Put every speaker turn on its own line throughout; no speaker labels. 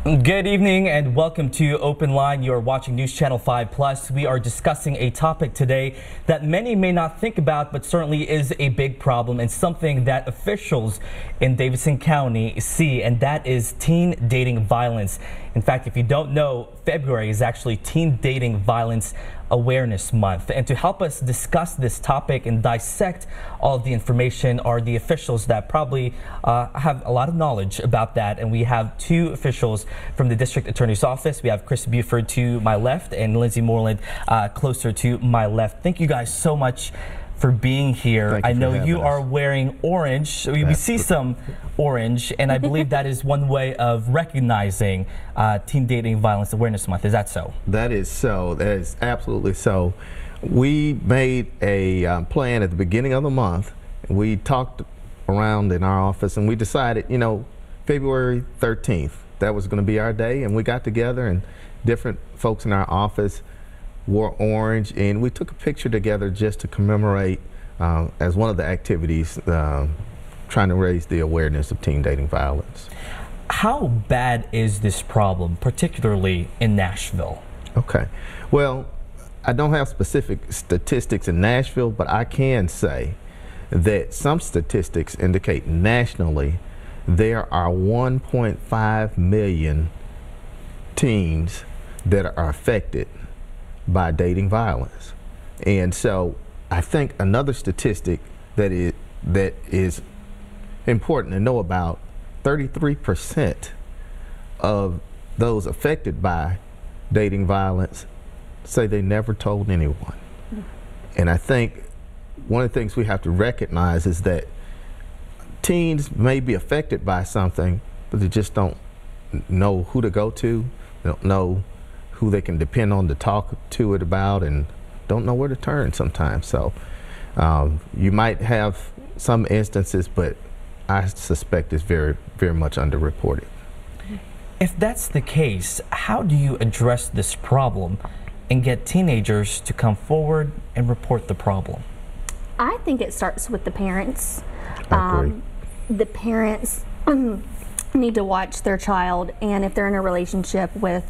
Good evening and welcome to OpenLine. You're watching News Channel 5 Plus. We are discussing a topic today that many may not think about, but certainly is a big problem and something that officials in Davidson County see, and that is teen dating violence. In fact, if you don't know, February is actually Teen Dating Violence Awareness Month. And to help us discuss this topic and dissect all of the information are the officials that probably have a lot of knowledge about that. And we have two officials from the District Attorney's Office. We have Chris Buford to my left and Lindsey Moreland closer to my left. Thank you guys so much for being here. I know you are wearing orange, so we see some orange, and I believe that is one way of recognizing Teen Dating Violence Awareness Month. Is that so?
That is so. That is absolutely so. We made a plan at the beginning of the month. We talked around in our office and we decided, you know, February 13th, that was going to be our day, and we got together and different folks in our office wore orange, and we took a picture together just to commemorate as one of the activities trying to raise the awareness of teen dating violence.
How bad is this problem, particularly in Nashville?
Okay, well, I don't have specific statistics in Nashville, but I can say that some statistics indicate nationally there are 1.5 million teens that are affected by dating violence. And so I think another statistic that is important to know about, 33% of those affected by dating violence say they never told anyone. And I think one of the things we have to recognize is that teens may be affected by something, but they just don't know who to go to, they don't know who they can depend on to talk to it about, and don't know where to turn sometimes. So you might have some instances, but I suspect it's very, very much underreported.
If that's the case, how do you address this problem and get teenagers to come forward and report the problem?
I think it starts with the parents.
I agree.
The parents need to watch their child, and if they're in a relationship with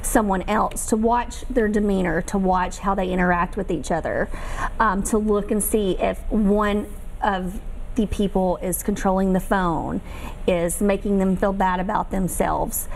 someone else, to watch their demeanor, to watch how they interact with each other, to look and see if one of the people is controlling the phone, is making them feel bad about themselves.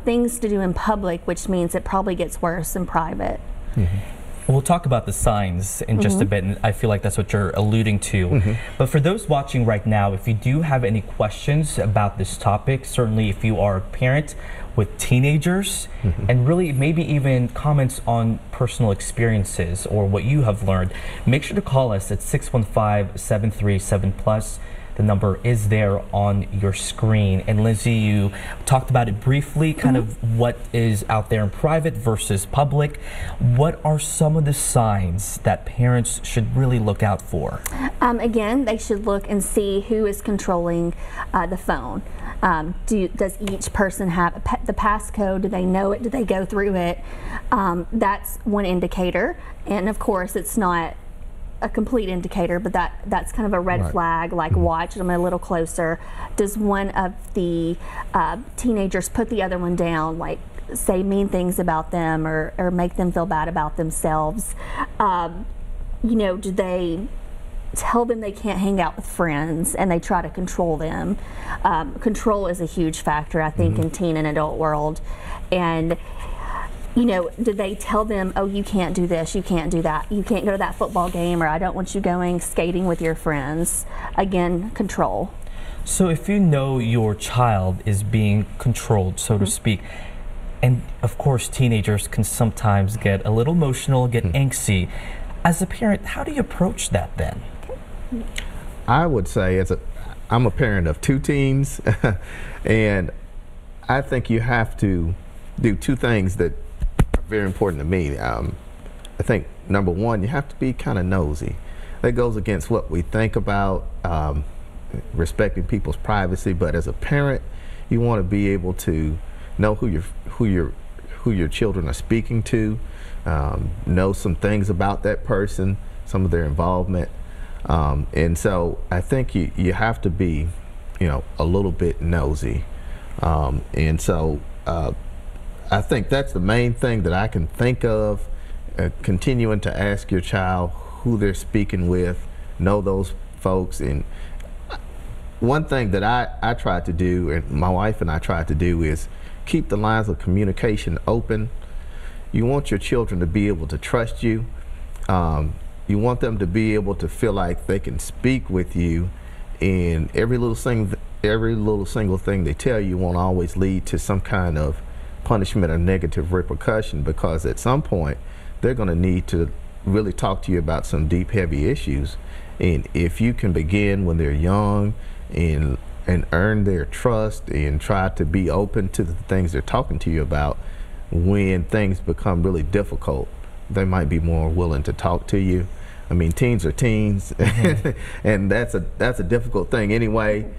Things to do in public, which means it probably gets worse in private.
Mm-hmm. We'll talk about the signs in just a bit, and I feel like that's what you're alluding to. But for those watching right now, if you do have any questions about this topic, certainly if you are a parent with teenagers, and really maybe even comments on personal experiences or what you have learned, make sure to call us at 615-737+. The number is there on your screen. And Lindsey, you talked about it briefly, kind of what is out there in private versus public. What are some of the signs that parents should really look out for?
Again, they should look and see who is controlling the phone. Does each person have the passcode? Do they know it? Do they go through it? That's one indicator. And of course, it's not a complete indicator, but that's kind of a red flag, like watch them a little closer. Does one of the teenagers put the other one down, like say mean things about them or make them feel bad about themselves? You know, do they tell them they can't hang out with friends and they try to control them? Control is a huge factor, I think, in teen and adult world. And you know, do they tell them, oh, you can't do this, you can't do that, you can't go to that football game, or I don't want you going skating with your friends? Again, control.
So if you know your child is being controlled, so to speak, and of course teenagers can sometimes get a little emotional, get angsty, as a parent, how do you approach that then?
I would say, I'm a parent of two teens, and I think you have to do two things that very important to me. I think number one, you have to be kind of nosy. That goes against what we think about respecting people's privacy, but as a parent, you want to be able to know who your children are speaking to, know some things about that person, some of their involvement, and so I think you have to be, you know, a little bit nosy, and so I think that's the main thing that I can think of. Continuing to ask your child who they're speaking with, know those folks. And one thing that I try to do, and my wife and I try to do, is keep the lines of communication open. You want your children to be able to trust you. You want them to be able to feel like they can speak with you, and every little single thing they tell you won't always lead to some kind of punishment or negative repercussion, because at some point they're going to need to really talk to you about some deep, heavy issues. And if you can begin when they're young and earn their trust and try to be open to the things they're talking to you about, when things become really difficult, they might be more willing to talk to you. I mean, teens are teens, and that's a difficult thing anyway.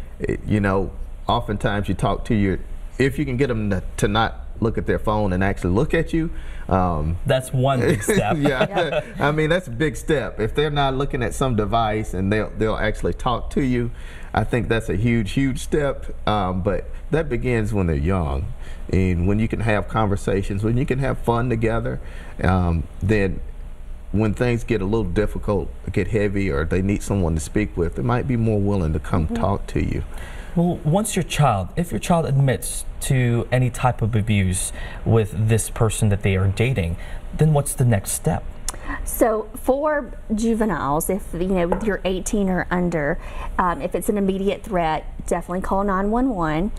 You know, oftentimes you talk to if you can get them to not look at their phone and actually look at you.
That's one big step.
Yeah, I mean, that's a big step. If they're not looking at some device and they'll actually talk to you, I think that's a huge, huge step. But that begins when they're young, and when you can have conversations, when you can have fun together. Then when things get a little difficult, get heavy, or they need someone to speak with, they might be more willing to come talk to you.
Well, if your child admits to any type of abuse with this person that they are dating, then what's the next step?
So for juveniles, if you're 18 or under, if it's an immediate threat, definitely call 911.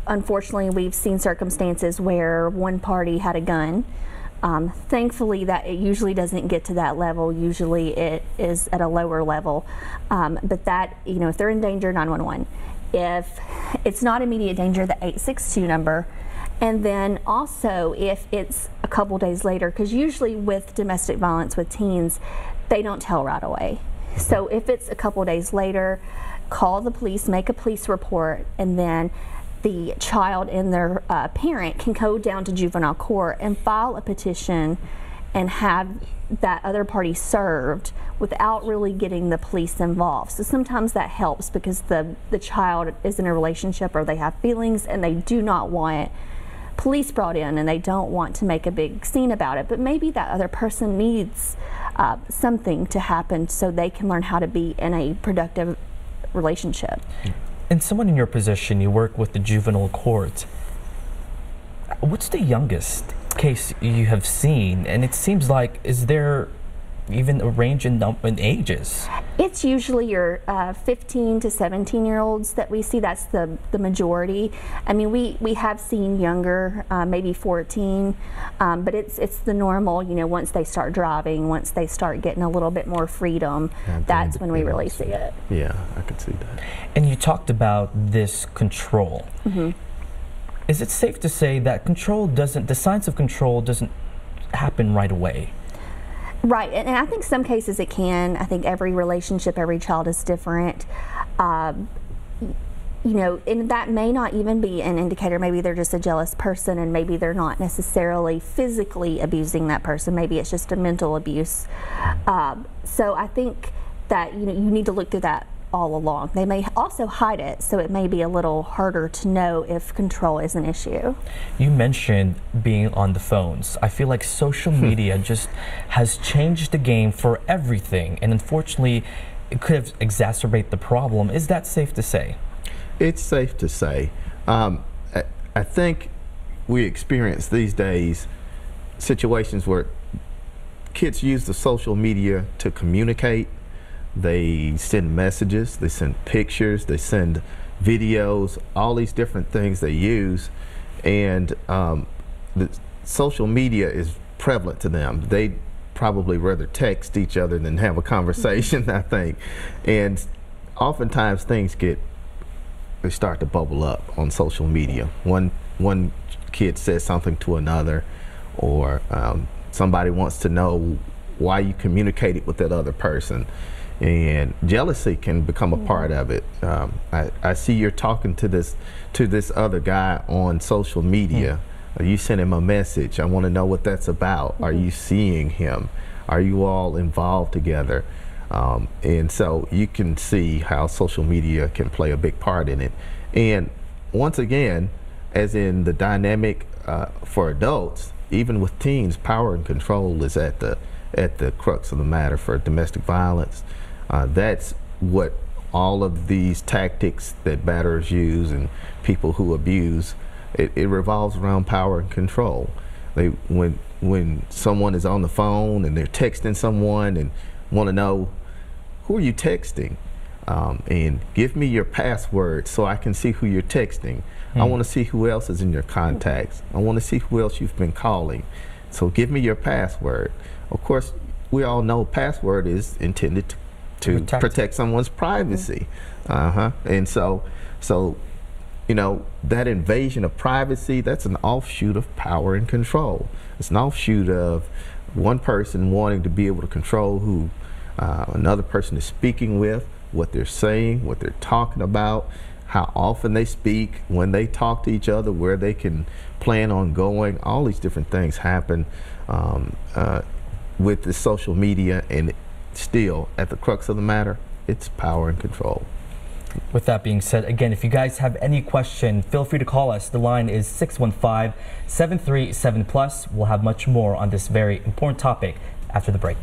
Unfortunately, we've seen circumstances where one party had a gun. Thankfully, that it usually doesn't get to that level. Usually it is at a lower level. But that, if they're in danger, 911. If it's not immediate danger, the 862 number. And then also if it's a couple days later, because usually with domestic violence with teens, they don't tell right away. So if it's a couple days later, call the police, make a police report, and then the child and their parent can go down to juvenile court and file a petition and have that other party served without really getting the police involved. So sometimes that helps, because the child is in a relationship or they have feelings and they do not want police brought in, and they don't want to make a big scene about it. But maybe that other person needs something to happen so they can learn how to be in a productive relationship.
And someone in your position, you work with the juvenile court. What's the youngest case you have seen? And it seems like, is there even a range in ages?
It's usually your 15 to 17-year-olds that we see. That's the majority. I mean, we have seen younger, maybe 14, but it's the normal, once they start driving, once they start getting a little bit more freedom, that's when we really see it.
Yeah, I could see that.
And you talked about this control. Is it safe to say that the signs of control doesn't happen right away?
Right, and I think some cases it can. I think every relationship, every child is different. And that may not even be an indicator. Maybe they're just a jealous person, and maybe they're not necessarily physically abusing that person. Maybe it's just a mental abuse. So I think that you need to look through that all along. They may also hide it, so it may be a little harder to know if control is an issue. You
mentioned being on the phones. I feel like social media just has changed the game for everything, and unfortunately it could have exacerbated the problem. Is that safe to say?
It's safe to say. I think we experience these days situations where kids use the social media to communicate. They send messages, they send pictures, they send videos, all these different things they use, and the social media is prevalent to them. They probably rather text each other than have a conversation, I think. And oftentimes things they start to bubble up on social media. One kid says something to another, or somebody wants to know why you communicated with that other person. And jealousy can become a part of it. I see you're talking to this other guy on social media. You sent him a message. I want to know what that's about. Are you seeing him? Are you all involved together? And so you can see how social media can play a big part in it. And once again, as in the dynamic for adults, even with teens, power and control is at the crux of the matter for domestic violence. That's what all of these tactics that batterers use and people who abuse, it revolves around power and control. When someone is on the phone and they're texting someone and want to know, who are you texting? And give me your password so I can see who you're texting. I want to see who else is in your contacts. I want to see who else you've been calling. So give me your password. Of course, we all know password is intended to protect someone's privacy. And so, you know, that invasion of privacy, that's an offshoot of power and control. It's an offshoot of one person wanting to be able to control who another person is speaking with, what they're saying, what they're talking about, how often they speak, when they talk to each other, where they can plan on going. All these different things happen with the social media, and still, at the crux of the matter, it's power and control.
With that being said, again, if you guys have any question, feel free to call us. The line is 615-737+. We'll have much more on this very important topic after the break.